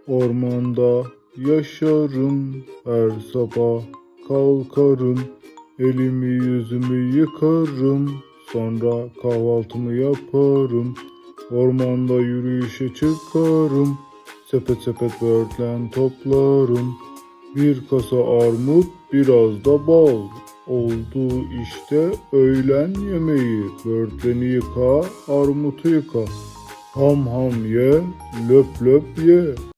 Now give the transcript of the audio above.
Ormanda yaşarım, her sabah kalkarım, elimi yüzümü yıkarım, sonra kahvaltımı yaparım. Ormanda yürüyüşe çıkarım, sepet sepet böğürtlen toplarım. Bir kasa armut, biraz da bal. Oldu işte öğlen yemeği. Böğürtleni yıka, armutu yıka. Ham ham ye, löp löp ye.